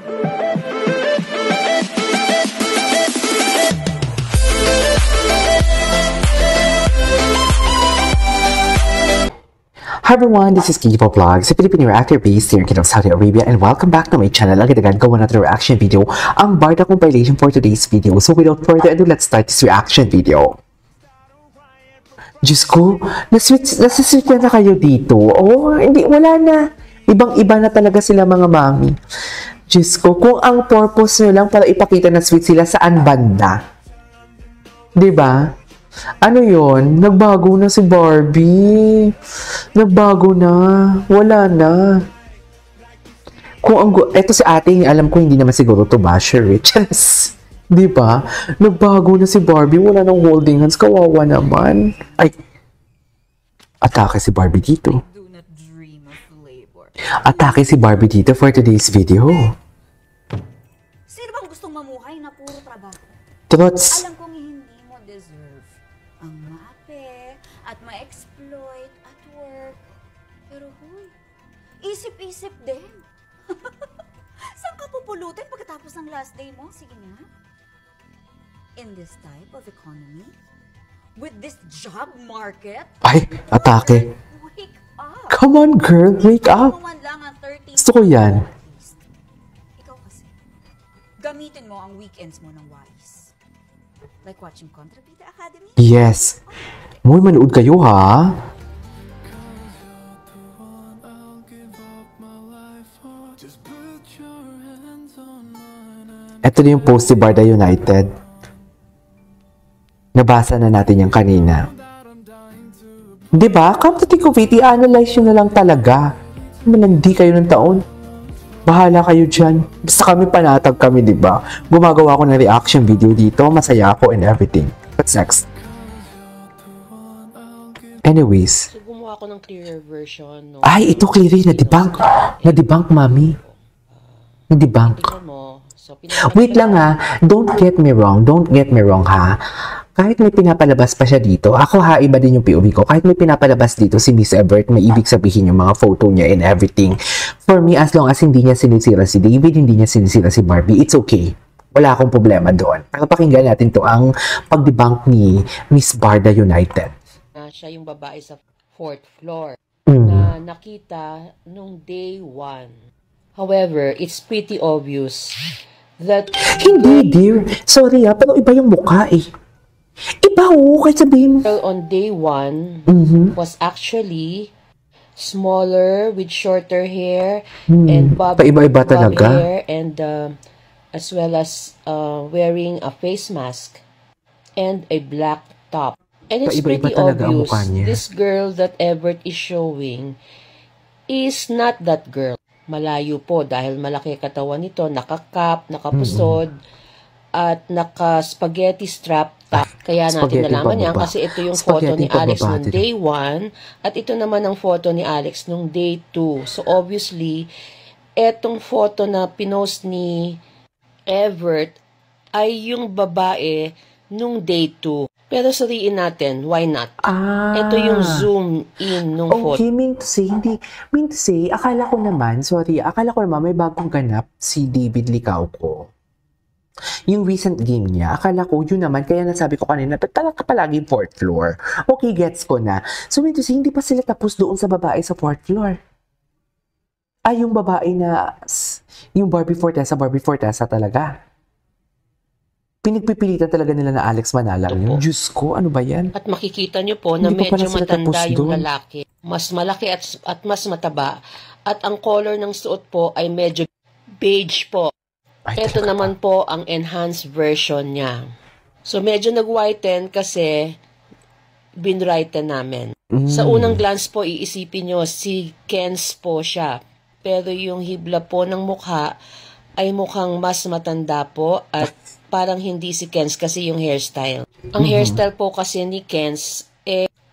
Hi everyone, this is Kiki for Vlogs, a Filipino reactor based here in Kingdom of Saudi Arabia, and welcome back to my channel. Agad-agad gawa natin reaction video, ang Barda compilation for today's video. So without further ado, let's start this reaction video. Diyos ko, nasisweet na kayo dito. Oh, hindi, wala na. Ibang-iba na talaga sila mga mami. Diyos ko, kung ang purpose nyo lang para ipakita na sweet sila, saan banda? Diba? Ano yon? Nagbago na si Barbie. Nagbago na. Wala na. Eto si ate, alam ko hindi naman siguro to basher rich. Di ba? Nagbago na si Barbie. Wala nang holding hands. Kawawa naman. Ay. Atake si Barbie dito. Atake si Barbie dito for today's video. Sino bang gustong mamuhay na puro trabaho? Trots. Alam kong hindi mo deserve ang maape at ma-exploit at work. Pero huy, isip-isip din. Saan ka pupulutin pagkatapos ng last day mo? Sige nga. In this type of economy, with this job market, Ay, atake. wake up. Come on girl, wake up. Naman lang ang 30. Gusto ko yan. Ikaw kasi, gamitin mo ang weekends mo ng wise. Like watching Contrabida Academy? Yes. Muy manood kayo ha. Ito na yung post ni Barda United. Nabasa na natin yung kanina. Diba? Come to think of it, i-analyze nyo na lang talaga. Malandi kayo ng taon. Bahala kayo dyan. Basta kami panatag kami, diba? Gumagawa ako ng reaction video dito. Masaya ako and everything. What's next? Anyways. So, gumawa ako ng clearer version. No? Ay, ito clear. Na-debunk. Na-debunk, mami. Na-debunk. Wait lang ha. Don't get me wrong. Don't get me wrong ha. Kahit may pinapalabas pa siya dito, ako ha, iba din yung POV ko. Kahit may pinapalabas dito si Miss Everett, may ibig sabihin yung mga photo niya and everything. For me, as long as hindi niya sinisira si David, hindi niya sinisira si Barbie, it's okay. Wala akong problema doon. Pero pakinggan natin to ang pag-debunk ni Miss Barda United. Siya yung babae sa 4th floor na nakita nung day 1. However, it's pretty obvious that... Hindi, dear. Sorry ha, pero iba yung mukha eh. Iba ho, kahit sabihin. On day 1 was actually smaller with shorter hair and paiba-iba talaga. Hair and as well as wearing a face mask and a black top. And it's pretty obvious this girl that Everett is showing is not that girl. Malayo po dahil malaki katawan nito, nakakap, nakapusod, at naka-spaghetti strap top. Kaya natin nalaman yan kasi ito yung photo ni Alex nung day 1 at ito naman ang photo ni Alex nung day 2. So obviously, etong photo na pinost ni Everett ay yung babae nung day 2. Pero suriin natin, why not? Ito yung zoom in nung photo. Okay, mean to say, akala ko naman may bagong ganap si David Licao ko. Yung recent game niya, akala ko yun naman, kaya nasabi ko kanina, talaga palagi 4th floor. Okay, gets ko na. So, mean to say, hindi pa sila tapos doon sa babae sa 4th floor. Ay, yung babae na, yung Barbie Fortesa talaga. Pinagpipilitan talaga nila na Alex Manalang yun. Diyos ko, ano ba yan? At makikita nyo po na medyo matanda yung lalaki. Mas malaki at mas mataba. At ang color ng suot po ay medyo beige po. Ito naman po ang enhanced version niya. So medyo nag-whiten kasi binrighten namin. Sa unang glance po, iisipin nyo si Ken's po siya. Pero yung hibla po ng mukha ay mukhang mas matanda po at parang hindi si Ken's kasi yung hairstyle. Ang hairstyle po kasi ni Ken's,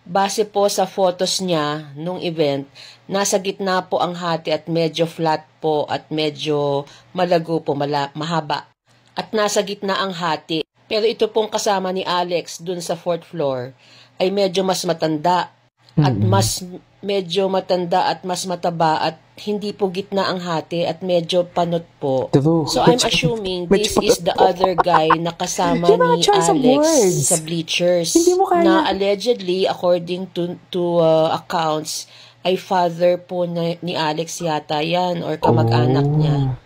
base po sa photos niya nung event, nasa gitna po ang hati at medyo flat po at medyo malago po, mahaba. At nasa gitna ang hati. Pero ito pong kasama ni Alex dun sa 4th floor ay medyo mas matanda at mas medyo matanda at mas mataba at hindi po gitna ang hati at medyo panot po. True. So I'm assuming this is the other guy na kasama Yung mga ni choice of Alex words. sa Bleachers Hindi mo kaya. na allegedly according to accounts ay father po ni Alex yata yan or kamag-anak niya.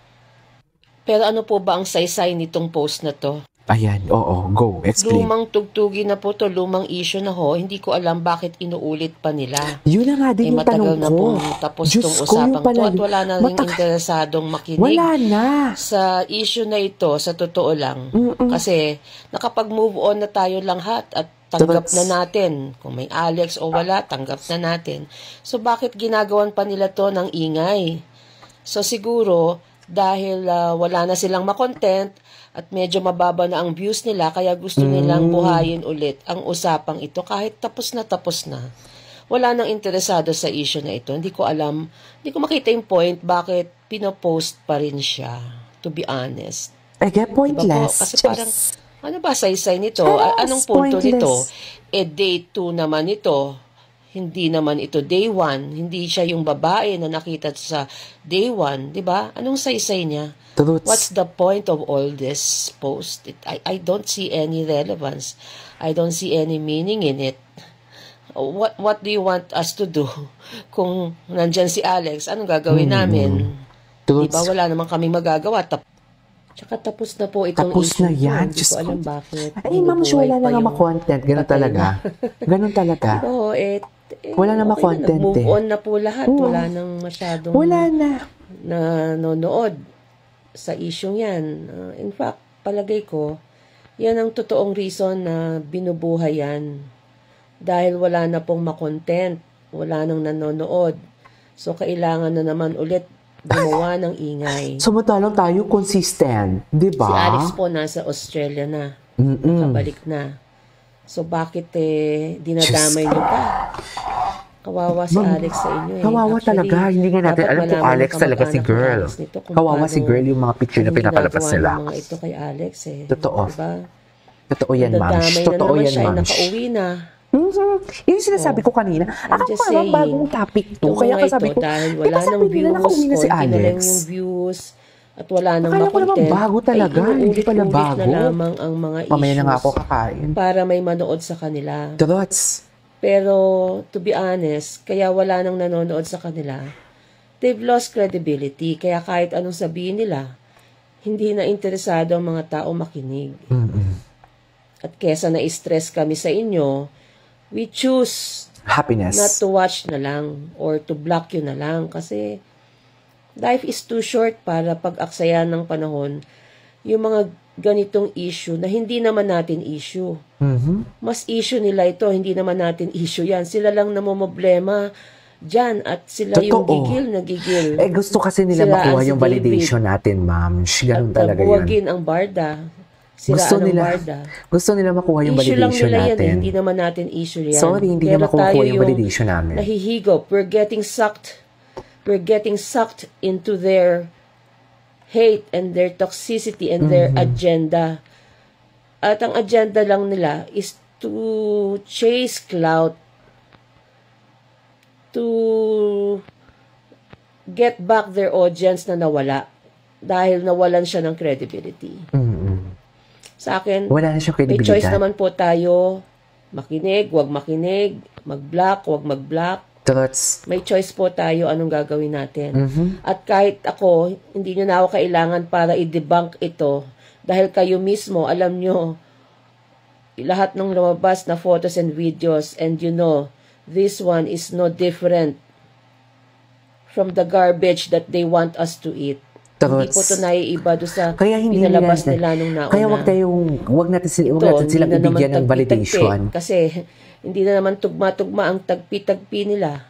Pero ano po ba ang saysay nitong post na to? Ayan, oo, go, explain. Lumang tugtugi na po to, lumang issue na ho. Hindi ko alam bakit inuulit pa nila. Yun na nga din yung matagal tanong na ko. pong tapos Diyos tong ko, usapang yung pala- to at wala na rin interesadong makinig Wala na. sa issue na ito, sa totoo lang. Kasi nakapag-move on na tayo lahat at tanggap na natin. Kung may Alex o wala, tanggap na natin. So bakit ginagawan pa nila to ng ingay? So siguro, dahil wala na silang makontent at medyo mababa na ang views nila, kaya gusto nilang buhayin ulit ang usapang ito kahit tapos na. Wala nang interesado sa issue na ito. Hindi ko alam, hindi ko makita yung point bakit pinopost pa rin siya, to be honest. I get pointless. Diba po? Kasi parang, ano ba saysay nito? Anong punto nito? Day 2 naman ito. Hindi naman ito day 1. Hindi siya yung babae na nakita sa day 1. Diba? Anong saysay niya? What's the point of all this post? I don't see any relevance. I don't see any meaning in it. What do you want us to do? Kung nandyan si Alex, anong gagawin namin? Diba? Wala naman kaming magagawa. Tsaka tapos na po itong tapos issue. Na yan. Hindi ko alam bakit. Ay, ma'am, wala na nga ma-content. Ganun talaga. Ganun talaga. Oo, wala na ma-content. Move on na po lahat. Wala nang masyadong nanonood sa issue yan. In fact, palagay ko, yan ang totoong reason na binubuhay yan. Dahil wala na pong makontent. Wala nang nanonood. So, kailangan na naman ulit gumawa ng ingay. Samantalang tayo consistent, di ba? Si Alex po nasa Australia na. Nakabalik na. So bakit dinadamay niyo pa? Kawawa si Alex sa inyo. Kawawa talaga. Hindi nga natin alam kung Alex talaga si girl. Kawawa si girl yung mga picture na pinapalabas nila. Mga ito kay Alex Totoo. Diba? Totoo yan, ma'am. Totoo yan, ma'am. Nakauwi na. Yung sinasabi ko kanina, parang bagong topic to. Kaya kasabi ko, dahil wala nang views, na si Alex. Yung views, at wala nang akala ko naman bago talaga, hindi pala bago. Na lamang ang mga issues. Mamaya na nga ako kakain. Para may manood sa kanila. Trots. Pero, to be honest, kaya wala nang nanonood sa kanila, they've lost credibility. Kaya kahit anong sabihin nila, hindi na interesado ang mga tao makinig. At kesa na-stress kami sa inyo, we choose happiness. Not to watch na lang or to block you na lang kasi life is too short para pag-aksayan ng panahon yung mga ganitong issue na hindi naman natin issue. Mas issue nila ito, hindi naman natin issue yan. Sila lang namomblema dyan at sila yung nagigil. Gusto kasi nila makuha yung validation natin, ma'am. Ganun talaga yun. Buwagin ang Barda. Gusto nila makuha yung issue validation lang nila natin. Yan, hindi naman natin issue yan. Sorry, hindi na makuha yung validation namin. Nahihigop. We're getting sucked into their hate and their toxicity and their agenda. At ang agenda lang nila is to chase clout, to get back their audience na nawala dahil nawalan siya ng credibility. Sa akin, wala na siyang may credibility. choice naman po tayo, makinig, wag makinig, mag-block, wag mag-block. May choice po tayo anong gagawin natin. At kahit ako, hindi nyo na ako kailangan para i-debunk ito dahil kayo mismo, alam nyo, lahat ng lumabas na photos and videos and you know, this one is no different from the garbage that they want us to eat. Hindi po ito naiiba doon sa pinalabas nila nung nauna. Kaya wag natin silang ibigyan ng validation. Kasi hindi na naman tugma-tugma ang tagpi-tagpi nila.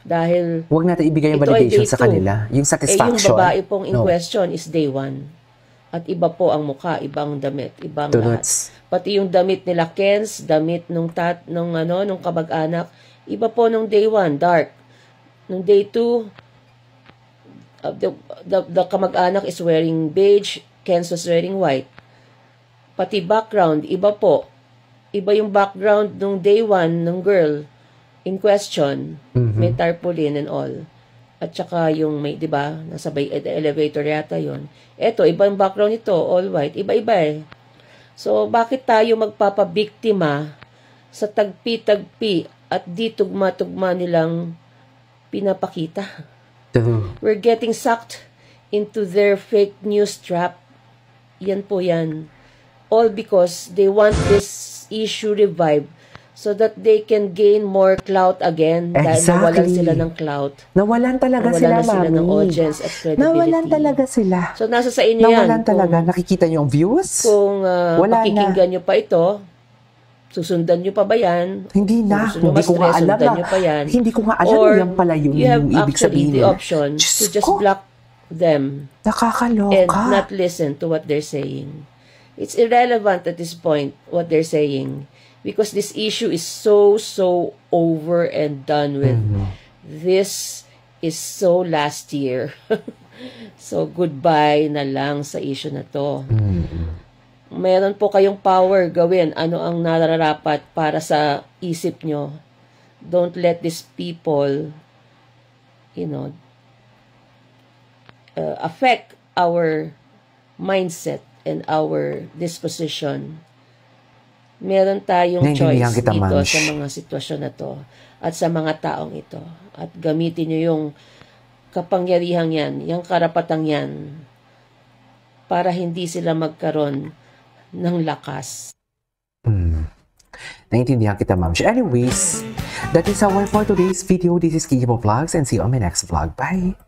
Dahil wag natin ibigay yung validation sa kanila. Yung satisfaction. Yung babae pong in question is day 1. At iba po ang mukha, ibang damit, ibang lahat. Pati yung damit nila Kens, damit nung kamag-anak, iba po nung day 1, dark. Nung day 2, the kamag-anak is wearing beige, Kens was wearing white. Pati background, iba po. Iba yung background nung day 1 ng girl. in question. May tarpaulin and all. At saka yung may, di ba, nasa elevator yata yon. Eto, ibang background nito, all white. Iba-iba eh. So, bakit tayo magpapabiktima sa tagpi-tagpi at di tugma-tugma nilang pinapakita? We're getting sucked into their fake news trap. Yan po yan. All because they want this issue revived so that they can gain more clout again. Dahil nawalan sila ng clout. Nawalan talaga sila, sila ng audience at credibility. Nawalan talaga sila. So, nasa sa inyo yan. Nawalan talaga. Nakikita niyo yung views? Kung pakikinggan nyo pa ito, susundan nyo pa ba yan? Hindi na. Hindi ko nga alam na. Hindi ko nga alam na yan pala yung ibig sabihin. You have actually the option to just block them. Nakakaloka. And not listen to what they're saying. It's irrelevant at this point, what they're saying. Because this issue is so over and done with. This is so last year. So, goodbye na lang sa issue na to. Meron po kayong power gawin ano ang nararapat para sa isip nyo. Don't let these people, affect our mindset and our disposition. Meron tayong choice dito sa mga sitwasyon na to at sa mga taong ito. At gamitin nyo yung kapangyarihang yan, yung karapatang yan, para hindi sila magkaroon ng lakas. Naintindihan kita, ma'am. Anyways, that is our for today's video. This is Kiki Vlogs and see you on my next vlog. Bye!